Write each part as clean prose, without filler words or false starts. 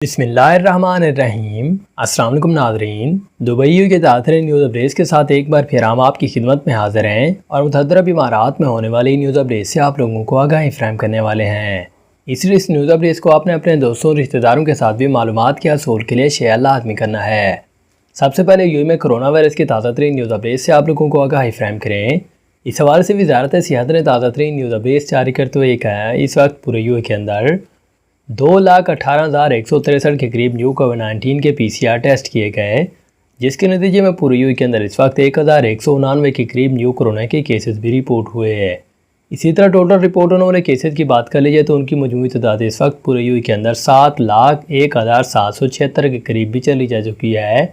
بسم اللہ الرحمن الرحیم۔ السلام علیکم ناظرین، دبئی کے تازہ نیوز اپڈیٹس کے ساتھ ایک بار پھر ہم آپ کی خدمت میں حاضر ہیں اور متحدہ امارات میں ہونے والی نیوز اپڈیٹس سے آپ لوگوں کو آگاہی فراہم کرنے والے ہیں۔ اس لیے اس نیوز اپڈیٹس کو آپ نے اپنے دوستوں اور رشتہ داروں کے ساتھ بھی معلومات کے حصول کے لیے شیئر لازمی کرنا ہے۔ سب سے پہلے میں کرونا وائرس کی تازہ ترین نیوز اپڈیٹس سے آپ لوگوں کو آگاہی فراہم کریں۔ اس حوالے سے وزارت صحت نے تازہ ترین نیوز اپڈیٹس جاری کرتے ہوئے کہا ہے اس وقت پورے کے اندر 2,18,163 کے قریب نیو کووڈ-19 کے PCR ٹیسٹ کیے گئے، جس کے نتیجے میں پورے کے اندر اس وقت 1,199 کے قریب نیو کورونا کے کیسز بھی رپورٹ ہوئے ہیں۔ اسی طرح ٹوٹل رپورٹ ہونے والے کیسز کی بات کر لی جائے تو ان کی مجموعی تعداد اس وقت پورے کے اندر 7,01,776 کے قریب بھی چلی جا چکی ہے۔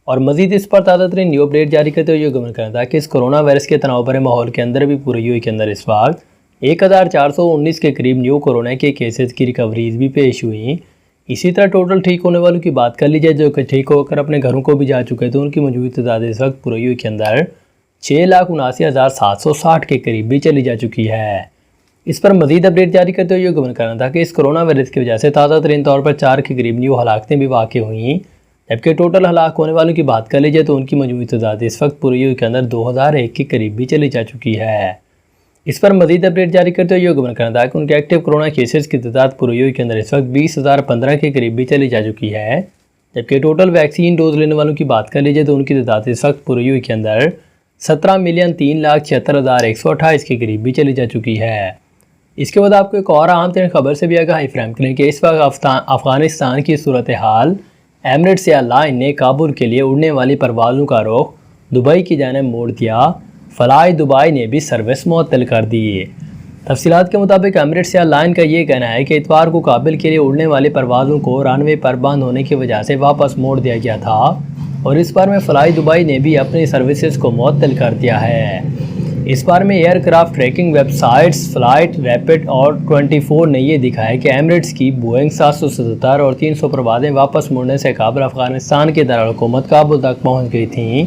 اور مزید اس پر تازہ ترین نیو اپڈیٹ جاری کرتے ہوئے گورنر کرنا تھا کہ اس کرونا وائرس کے تناؤ بھرے ماحول کے اندر بھی پورے کے اندر اس وقت 1,419 کے قریب نیو کورونا کے کیسز کی ریکوریز بھی پیش ہوئیں۔ اسی طرح ٹوٹل ٹھیک ہونے والوں کی بات کر لی جائے جو کہ ٹھیک ہو کر اپنے گھروں کو بھی جا چکے تو ان کی مجموعی تعداد اس وقت پورے کے اندر 6,79,760 کے قریب بھی چلی جا چکی ہے۔ اس پر مزید اپڈیٹ جاری کرتے ہوئے گورنر کرنا تھا کہ اس کرونا وائرس کی وجہ سے تازہ ترین طور پر 4 کے قریب نیو ہلاکتیں بھی واقع ہوئیں، جبکہ ٹوٹل ہلاک ہونے والوں کی بات کر لی جائے تو ان کی مجموعی تعداد اس وقت پورے کے اندر 2,001 کے قریب بھی چلی جا چکی ہے۔ اس پر مزید اپڈیٹ جاری کرتے ہوئے گورنر کرنا تھا کہ ان کے ایکٹیو کرونا کیسز کی تعداد پورے کے اندر اس وقت 20,015 کے قریب بھی چلی جا چکی ہے، جبکہ ٹوٹل ویکسین ڈوز لینے والوں کی بات کر لی جائے تو ان کی تعداد اس وقت پورے کے اندر 17,03,76,128 کے قریب بھی چلی جا چکی ہے۔ اس کے بعد آپ کو ایک اور اہم ترین خبر سے بھی آگاہی فراہم کریں کہ اس وقت افغانستان کی صورتحال ایمریٹس ایئر لائن نے کابل کے لیے اڑنے والی پروازوں کا رخ دبئی کی جانب موڑ دیا، فلائی دبئی نے بھی سروس معطل کر دی۔ تفصیلات کے مطابق ایمریٹس ایئر لائن کا یہ کہنا ہے کہ اتوار کو کابل کے لیے اڑنے والی پروازوں کو رن وے پر بند ہونے کی وجہ سے واپس موڑ دیا گیا تھا اور اس بار میں فلائی دبئی نے بھی اپنی سروسز کو معطل کر دیا ہے۔ اس بار میں aircraft tracking websites flight rapid اور 24 نے یہ دکھایا کہ ایمریٹس کی بوئنگ 777 اور 300 پروازیں واپس موڑنے سے قبل افغانستان کے دارالحکومت کابل تک پہنچ گئی تھیں،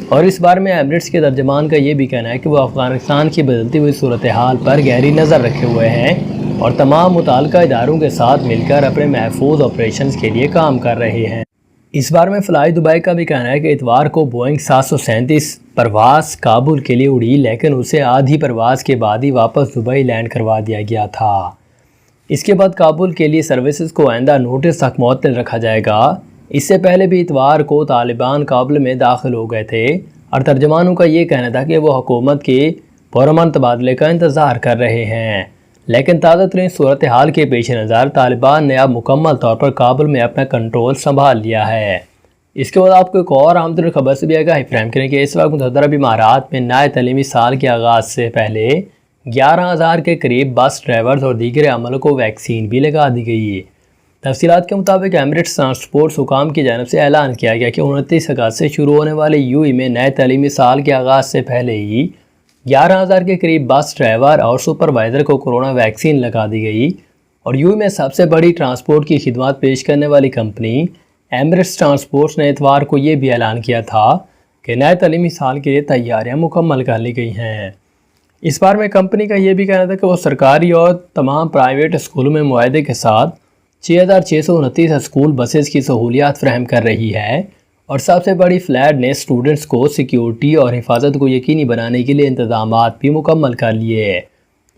اور اس بار میں ایمریٹس کے ترجمان کا یہ بھی کہنا ہے کہ وہ افغانستان کی بدلتی ہوئی صورتحال پر گہری نظر رکھے ہوئے ہیں اور تمام متعلقہ اداروں کے ساتھ مل کر اپنے محفوظ آپریشنز کے لیے کام کر رہے ہیں۔ اس بار میں فلائی دبئی کا بھی کہنا ہے کہ اتوار کو بوئنگ 737 پرواز کابل کے لیے اڑی، لیکن اسے آدھی پرواز کے بعد ہی واپس دبئی لینڈ کروا دیا گیا تھا۔ اس کے بعد کابل کے لیے سروسز کو آئندہ نوٹس تک معطل رکھا جائے گا۔ اس سے پہلے بھی اتوار کو طالبان کابل میں داخل ہو گئے تھے اور ترجمانوں کا یہ کہنا تھا کہ وہ حکومت کے پرامن تبادلے کا انتظار کر رہے ہیں، لیکن تازہ ترین صورتحال کے پیش نظر طالبان نے اب مکمل طور پر کابل میں اپنا کنٹرول سنبھال لیا ہے۔ اس کے بعد آپ کو ایک اور اہم ترین خبر سے بھی آگاہی فراہم کریں کہ اس وقت متحدہ عرب امارات میں نئے تعلیمی سال کے آغاز سے پہلے 11,000 کے قریب بس ڈرائیورز اور دیگر عملوں کو ویکسین بھی لگا دی گئی۔ تفصیلات کے مطابق ایمریٹس ٹرانسپورٹ حکام کی جانب سے اعلان کیا گیا کہ 29 اگست سے شروع ہونے والے میں نئے تعلیمی سال کے آغاز سے پہلے ہی 11,000 کے قریب بس ڈرائیور اور سپروائزر کو کورونا ویکسین لگا دی گئی، اور میں سب سے بڑی ٹرانسپورٹ کی خدمات پیش کرنے والی کمپنی ایمریٹس ٹرانسپورٹ نے اتوار کو یہ بھی اعلان کیا تھا کہ نئے تعلیمی سال کے لیے تیاریاں مکمل کر لی گئی ہیں۔ اس بار میں کمپنی کا یہ بھی کہنا تھا کہ وہ سرکاری اور تمام پرائیویٹ اسکولوں میں معاہدے کے ساتھ 6,629 اسکول بسز کی سہولیات فراہم کر رہی ہے، اور سب سے بڑی فلیٹ نے اسٹوڈنٹس کو سیکیورٹی اور حفاظت کو یقینی بنانے کے لیے انتظامات بھی مکمل کر لیے۔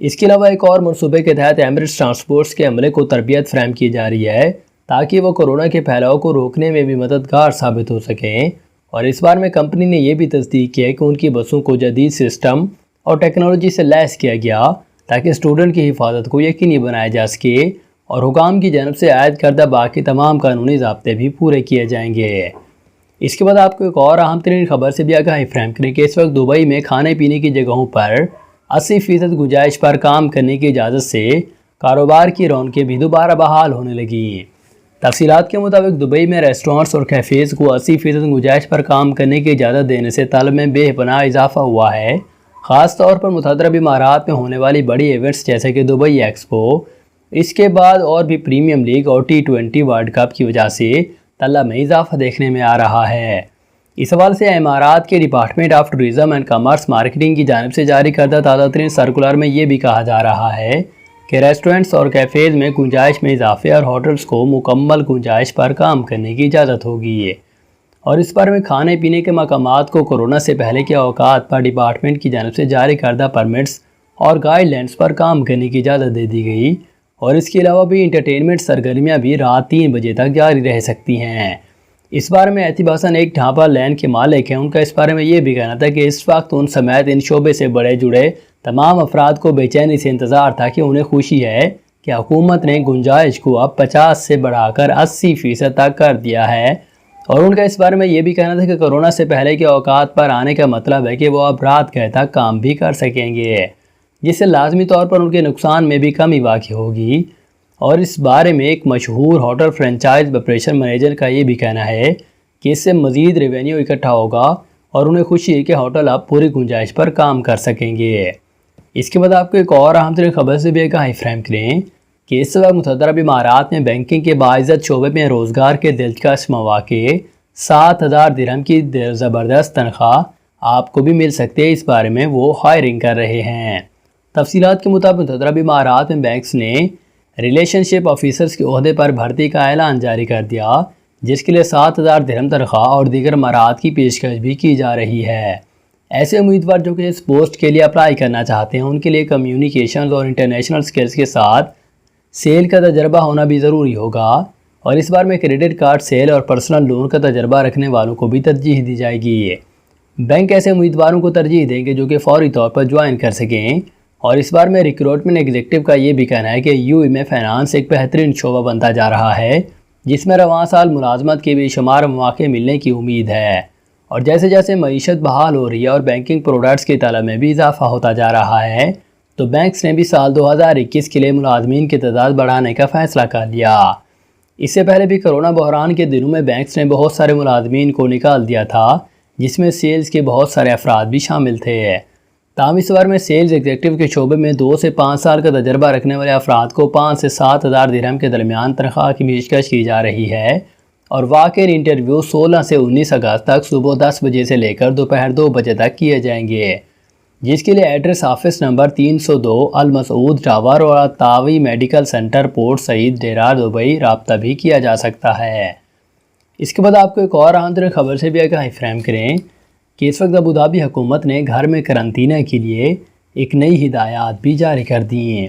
اس کے علاوہ ایک اور منصوبے کے تحت ایمریٹس ٹرانسپورٹس کے عملے کو تربیت فراہم کی جا رہی ہے تاکہ وہ کورونا کے پھیلاؤ کو روکنے میں بھی مددگار ثابت ہو سکیں، اور اس بار میں کمپنی نے یہ بھی تصدیق کیا کہ ان کی بسوں کو جدید سسٹم اور ٹیکنالوجی سے لیس کیا گیا تاکہ اسٹوڈنٹ کی حفاظت کو یقینی بنایا جا سکے، اور حکام کی جانب سے عائد کردہ باقی تمام قانونی ضابطے بھی پورے کیے جائیں گے۔ اس کے بعد آپ کو ایک اور اہم ترین خبر سے بھی آگاہی فراہم کریں کہ اس وقت دبئی میں کھانے پینے کی جگہوں پر 80% گنجائش پر کام کرنے کی اجازت سے کاروبار کی رونقیں بھی دوبارہ بحال ہونے لگیں۔ تفصیلات کے مطابق دبئی میں ریسٹورانٹس اور کیفیز کو 80% گنجائش پر کام کرنے کی اجازت دینے سے طلب میں بے پناہ اضافہ ہوا ہے، خاص طور پر متحدہ عرب امارات میں ہونے والی بڑی ایونٹس جیسے کہ دبئی ایکسپو، اس کے بعد اور بھی پریمیم لیگ اور T20 ورلڈ کپ کی وجہ سے طلب میں اضافہ دیکھنے میں آ رہا ہے۔ اس حوالے سے امارات کے department of tourism and commerce marketing کی جانب سے جاری کردہ تازہ ترین سرکولر میں یہ بھی کہا جا رہا ہے کہ ریسٹورنٹس اور کیفیز میں گنجائش میں اضافے اور ہوٹلز کو مکمل گنجائش پر کام کرنے کی اجازت ہوگی اور اس بارے میں کھانے پینے کے مقامات کو کورونا سے پہلے کے اوقات پر ڈپارٹمنٹ کی جانب سے جاری کردہ پرمٹس اور گائیڈ لائنز پر کام کرنے کی اجازت دے دی گئی اور اس کے علاوہ بھی انٹرٹینمنٹ سرگرمیاں بھی رات 3 بجے تک جاری رہ سکتی ہیں۔ اس بارے میں احتیاط حسن ایک ڈھابہ لین کے مالک ہیں، ان کا اس بارے میں یہ بھی کہنا تھا کہ اس وقت ان سمیت ان شعبے سے بڑے جڑے تمام افراد کو بے چینی سے انتظار تھا کہ انہیں خوشی ہے کہ حکومت نے گنجائش کو اب 50 سے بڑھا کر 80% تک کر دیا ہے اور ان کا اس بارے میں یہ بھی کہنا تھا کہ کورونا سے پہلے کے اوقات پر آنے کا مطلب ہے کہ وہ اب رات گئے تک کام بھی کر سکیں گے، جس سے لازمی طور پر ان کے نقصان میں بھی کمی واقع ہوگی۔ اور اس بارے میں ایک مشہور ہوٹل فرنچائز آپریشن مینیجر کا یہ بھی کہنا ہے کہ اس سے مزید ریونیو اکٹھا ہوگا اور انہیں خوشی ہے کہ ہوٹل اب پوری گنجائش پر کام کر سکیں گے۔ اس کے بعد آپ کو ایک اور اہم ترین خبر سے بھی آگاہی فراہم کریں کہ اس وقت متحدہ عرب امارات میں بینکنگ کے باعزت شعبے میں روزگار کے دلچسپ مواقع 7,000 درہم کی زبردست تنخواہ آپ کو بھی مل سکتے ہیں، اس بارے میں وہ ہائرنگ کر رہے ہیں۔ تفصیلات کے مطابق متحدہ عرب امارات میں بینکس نے ریلیشن شپ آفیسرز کے عہدے پر بھرتی کا اعلان جاری کر دیا، جس کے لیے 7,000 درہم تنخواہ اور دیگر مراحت کی پیشکش بھی کی جا رہی ہے۔ ایسے امیدوار جو کہ اس پوسٹ کے لیے اپلائی کرنا چاہتے ہیں، ان کے لیے کمیونیکیشنز اور انٹرنیشنل سکلز کے ساتھ سیل کا تجربہ ہونا بھی ضروری ہوگا اور اس بار میں کریڈٹ کارڈ سیل اور پرسنل لون کا تجربہ رکھنے والوں کو بھی ترجیح دی جائے گی۔ بینک ایسے امیدواروں کو ترجیح دیں گے جو کہ فوری طور پر جوائن کر سکیں اور اس بار میں ریکروٹمنٹ ایگزیکٹو کا یہ بھی کہنا ہے کہ UAE میں فائنانس ایک بہترین شعبہ بنتا جا رہا ہے، جس میں رواں سال ملازمت کے بے شمار مواقع ملنے کی امید ہے اور جیسے جیسے معیشت بحال ہو رہی ہے اور بینکنگ پروڈکٹس کی طلب میں بھی اضافہ ہوتا جا رہا ہے، تو بینکس نے بھی سال 2021 کے لیے ملازمین کی تعداد بڑھانے کا فیصلہ کر لیا۔ اس سے پہلے بھی کرونا بحران کے دنوں میں بینکس نے بہت سارے ملازمین کو نکال دیا تھا، جس میں سیلز کے بہت سارے افراد بھی شامل تھے۔ تاہم اس بار میں سیلز ایگزیکٹو کے شعبے میں 2 سے 5 سال کا تجربہ رکھنے والے افراد کو 5 سے 7,000 درہم کے درمیان تنخواہ کی پیشکش کی جا رہی ہے اور واقعی انٹرویو 16 سے 19 اگست تک صبح 10 بجے سے لے کر دوپہر 2 بجے تک کیے جائیں گے، جس کے لیے ایڈریس آفس نمبر 302 المسعود ٹاور اور تاوی میڈیکل سینٹر پورٹ سعید ڈیرہ دبئی رابطہ بھی کیا جا سکتا ہے۔ اس کے بعد آپ کو ایک اور اہم ترین خبر سے بھی آگاہی فراہم کریں کہ اس وقت ابوظہبی حکومت نے گھر میں قرنطینہ کے لیے ایک نئی ہدایات بھی جاری کر دی ہیں،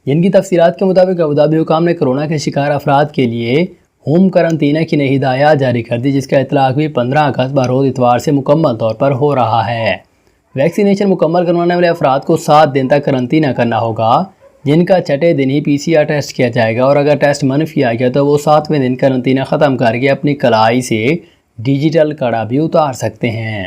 جن کی تفصیلات کے مطابق ابوظہبی حکام نے کرونا کے شکار افراد کے لیے ہوم قرنطینہ کی نئی ہدایات جاری کر دی، جس کا اطلاق بھی 15 اگست بروز اتوار سے مکمل طور پر ہو رہا ہے۔ ویکسینیشن مکمل کروانے والے افراد کو 7 دن تک قرنطینہ کرنا ہوگا، جن کا 6 دن ہی PCR ٹیسٹ کیا جائے گا اور اگر ٹیسٹ منفی آ گیا تو وہ 7ویں دن قرنطینہ ختم کر کے اپنی کلائی سے ڈیجیٹل کڑا بھی اتار سکتے ہیں۔